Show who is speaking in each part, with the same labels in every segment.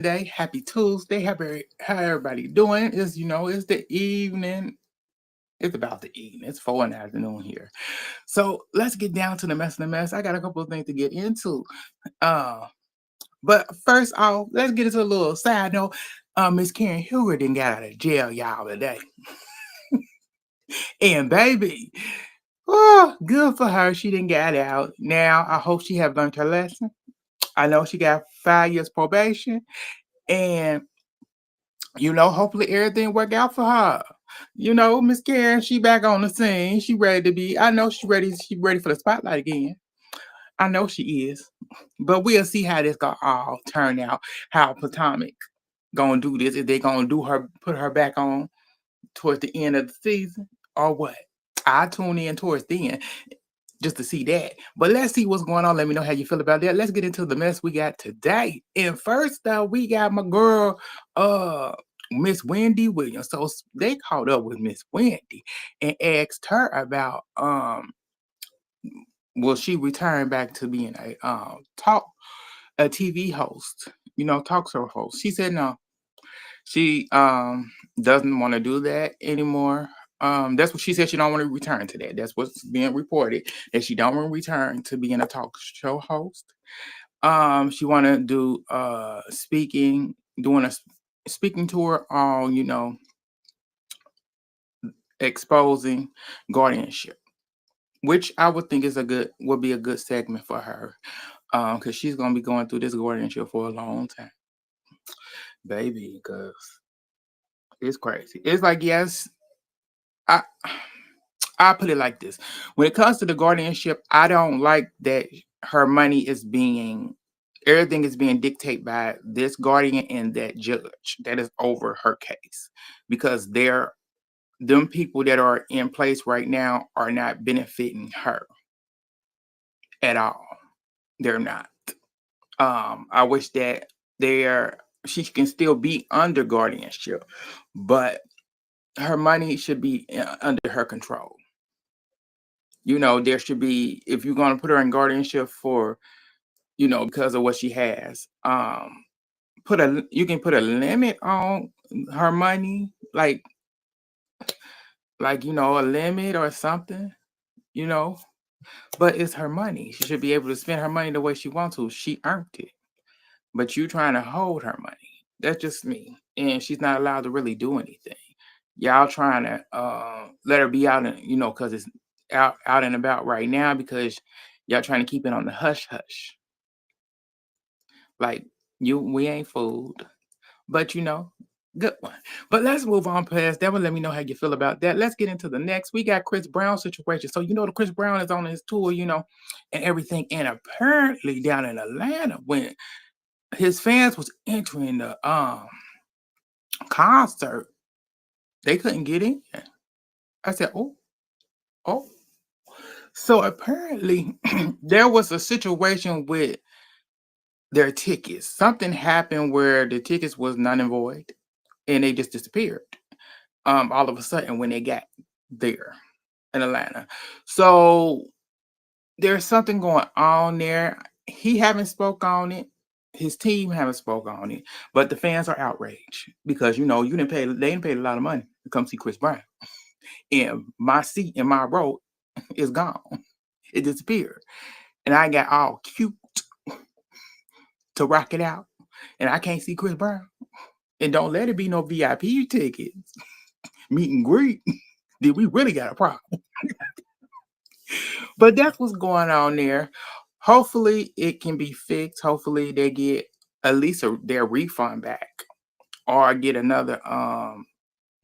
Speaker 1: Day. Happy Tuesday. How everybody doing? It's the evening. It's about the evening. It's 4 in the afternoon here. So let's get down to the mess of the mess. I got a couple of things to get into. Uh, but first off, let's get into a little side note. Miss Karen Huger didn't get out of jail, y'all, today. And baby, oh, good for her. She didn't get out. Now I hope she have learned her lesson. I know she got 5 years probation. And hopefully everything work out for her. Miss Karen, she back on the scene. She ready to be. I know she ready for the spotlight again. I know she is. But we'll see how this gonna all turn out. How Potomac gonna do this. If they gonna put her back on towards the end of the season or what. I tune in towards the end just to see that. But let's see what's going on. Let me know how you feel about that. Let's get into the mess we got today. And first up, we got my girl, Miss Wendy Williams. So they caught up with Miss Wendy and asked her about will she return back to being a TV host, talk show host. She said no. She doesn't want to do that anymore. That's what she said. She don't want to return to that. That's what's being reported. That she don't want to return to being a talk show host. She want to do doing a speaking tour on exposing guardianship, which I would think would be a good segment for her. Because she's gonna be going through this guardianship for a long time, baby. Because it's crazy. It's like yes, I I put it like this. When it comes to the guardianship, I don't like that her money is everything is being dictated by this guardian and that judge that is over her case. Because them people that are in place right now are not benefiting her at all. They're not. I wish that she can still be under guardianship, but her money should be under her control. There should be, if you're going to put her in guardianship for, because of what she has, you can put a limit on her money, like, a limit or something, you know, but it's her money. She should be able to spend her money the way she wants to. She earned it, but you trying to hold her money. That's just me. And she's not allowed to really do anything. Y'all trying to let her be out and because it's out and about right now because y'all trying to keep it on the hush hush. Like we ain't fooled. But good one. But let's move on past that one. Let me know how you feel about that. Let's get into the next. We got Chris Brown situation. So the Chris Brown is on his tour, and everything. And apparently down in Atlanta, when his fans was entering the concert, they couldn't get in. I said, oh. So apparently there was a situation with their tickets. Something happened where the tickets was null and void and they just disappeared. All of a sudden when they got there in Atlanta. So there's something going on there. He haven't spoke on it. His team haven't spoke on it, but the fans are outraged because they didn't pay a lot of money to come see Chris Brown. And my seat in my row is gone. It disappeared. And I got all cute to rock it out. And I can't see Chris Brown. And don't let it be no VIP tickets. Meet and greet. Did we really got a problem? But that's what's going on there. Hopefully it can be fixed. Hopefully they get at least their refund back. Or get another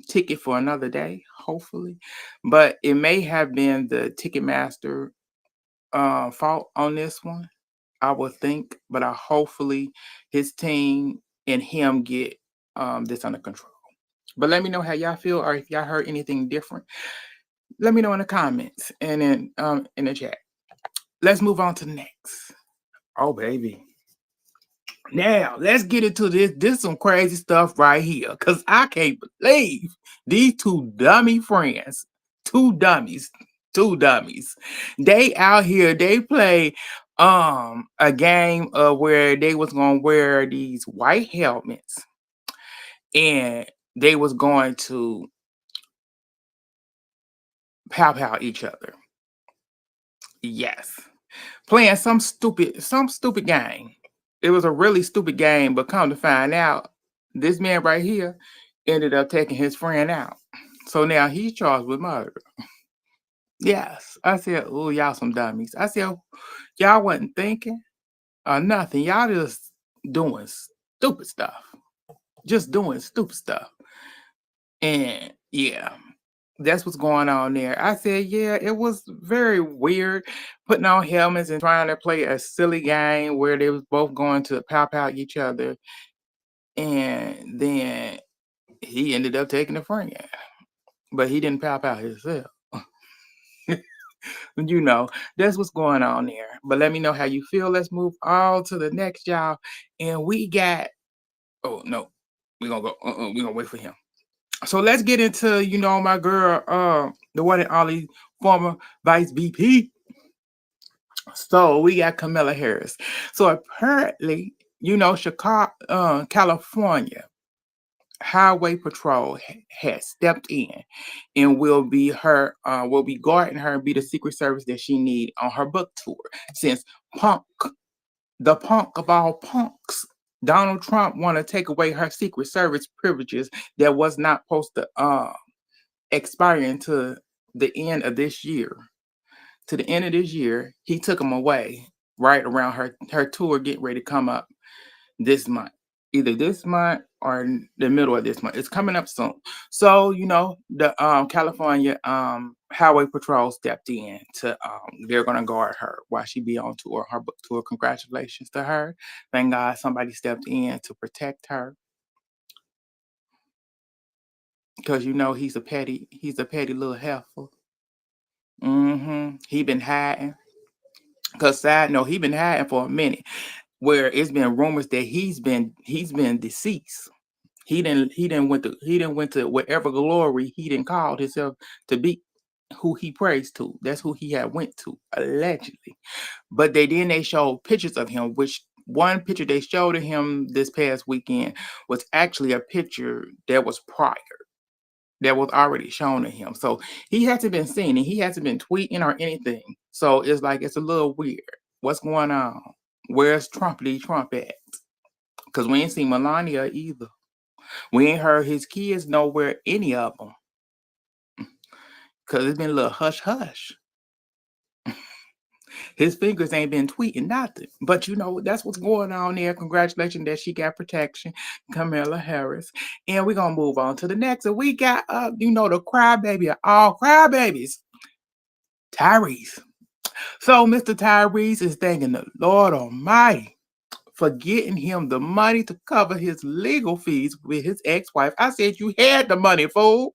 Speaker 1: ticket for another day, hopefully. But it may have been the Ticketmaster fault on this one, I would think. But hopefully his team and him get this under control. But let me know how y'all feel, or if y'all heard anything different. Let me know in the comments and in the chat. Let's move on to the next. Oh baby. Now, let's get into this. This is some crazy stuff right here. Because I can't believe these two dummy friends, two dummies, they out here, they play A game where they was gonna wear these white helmets and they was going to pow each other. Yes. Playing some stupid game. It was a really stupid game, but come to find out, this man right here ended up taking his friend out. So now he's charged with murder. Yes. I said, oh, y'all some dummies. I said, y'all wasn't thinking or nothing. Y'all just doing stupid stuff. Just doing stupid stuff. And yeah, that's what's going on there. I said, yeah, it was very weird putting on helmets and trying to play a silly game where they was both going to pow each other. And then he ended up taking a friend, but he didn't pow himself. You know, that's what's going on there. But let me know how you feel. Let's move on to the next, y'all. And we got, oh no, we're gonna go, we're gonna wait for him. So let's get into, my girl, the one and only former Vice VP. So we got Kamala Harris. So apparently, Chicago, California Highway Patrol has stepped in and will be guarding her and be the Secret Service that she need on her book tour. Since Punk, the punk of all punks, Donald Trump want to take away her Secret Service privileges that was not supposed to expire until the end of this year. To the end of this year, he took them away right around her tour getting ready to come up this month. Either this month or in the middle of this month. It's coming up soon. So, the California Highway Patrol stepped in to they're gonna guard her while she be on tour, her book tour. Congratulations to her. Thank God somebody stepped in to protect her. Because he's a petty little heifer. He been hiding. Cause side note, he been hiding for a minute. Where it's been rumors that he's been deceased. He didn't went to whatever glory he didn't called himself to be, who he prays to. That's who he had went to, allegedly. But they showed pictures of him, which one picture they showed of him this past weekend was actually a picture that was prior, that was already shown to him. So he hasn't been seen and he hasn't been tweeting or anything. So it's like it's a little weird. What's going on? Where's Trumpity Trump at? Because we ain't seen Melania either. We ain't heard his kids nowhere, any of them. Because it's been a little hush hush. His fingers ain't been tweeting nothing. But that's what's going on there. Congratulations that she got protection, Kamala Harris. And we're going to move on to the next. And we got, the crybaby of all crybabies, Tyrese. So Mr. Tyrese is thanking the Lord Almighty for getting him the money to cover his legal fees with his ex-wife. I said, you had the money, fool.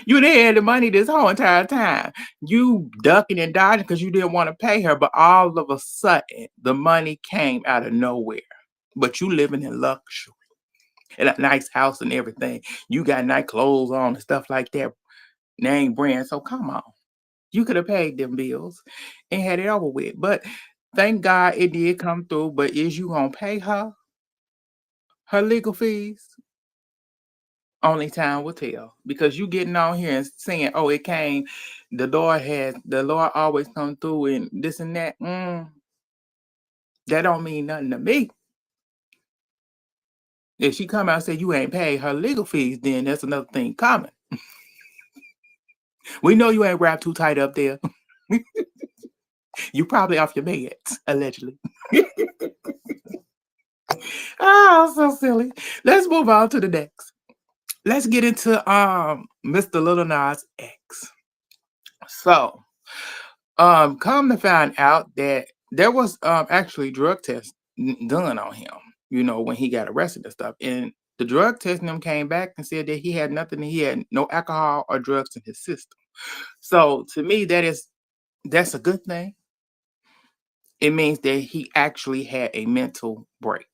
Speaker 1: You done had the money this whole entire time. You ducking and dodging because you didn't want to pay her, but all of a sudden, the money came out of nowhere. But you living in luxury, in a nice house and everything. You got nice clothes on and stuff like that, name brand. So come on. You could have paid them bills and had it over with. But thank God it did come through. But is you going to pay her legal fees? Only time will tell. Because you getting on here and saying, oh, it came, the Lord always come through and this and that. That don't mean nothing to me. If she come out and say you ain't paid her legal fees, then that's another thing coming. We know you ain't wrapped too tight up there. You probably off your meds, allegedly. Oh, so silly. Let's move on to the next. Let's get into Mr. Little Nas X. So, come to find out that there was actually drug tests done on him, when he got arrested and stuff. And the drug testing them came back and said that he had nothing, he had no alcohol or drugs in his system. So to me, that's a good thing. It means that he actually had a mental break.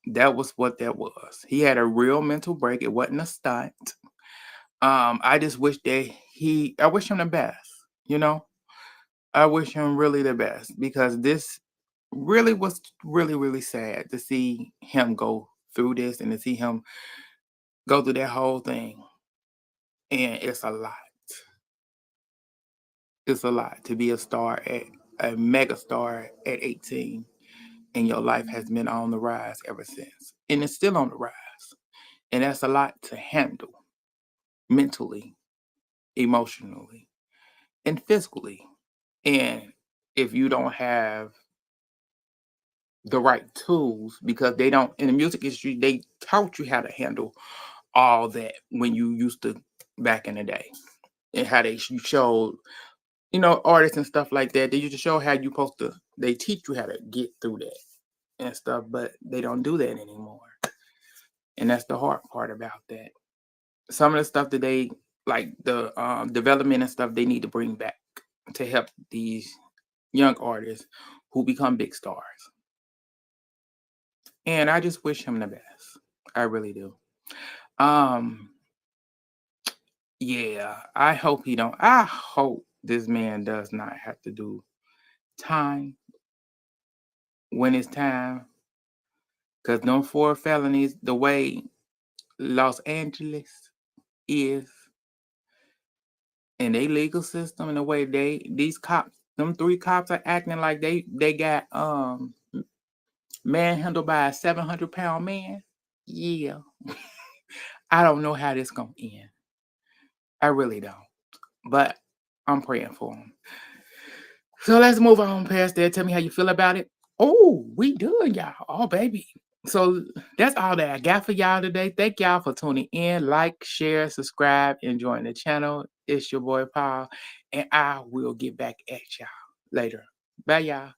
Speaker 1: That was what that was. He had a real mental break. It wasn't a stunt. I just wish I wish him the best, you know. I wish him really the best because this really was really, really sad to see him go through this and to see him go through that whole thing. And it's a lot. It's a lot to be a mega star at 18, and your life has been on the rise ever since. And it's still on the rise. And that's a lot to handle mentally, emotionally, and physically. And if you don't have the right tools, because they don't, in the music industry, they taught you how to handle all that when you used to back in the day, and how you showed, artists and stuff like that. They used to show how you supposed to. They teach you how to get through that and stuff, but they don't do that anymore. And that's the hard part about that. Some of the stuff that they like the development and stuff they need to bring back to help these young artists who become big stars. And I just wish him the best. I really do. Um, yeah, I hope this man does not have to do time when it's time. Cause no 4 felonies, the way Los Angeles is in their legal system and the way these cops, them 3 cops are acting like they got manhandled by a 700-pound man. Yeah. I don't know how this gonna end. I really don't. But I'm praying for him. So let's move on past that. Tell me how you feel about it. Oh, we done, y'all. Oh, baby. So that's all that I got for y'all today. Thank y'all for tuning in. Like, share, subscribe, and join the channel. It's your boy Paul, and I will get back at y'all later. Bye, y'all.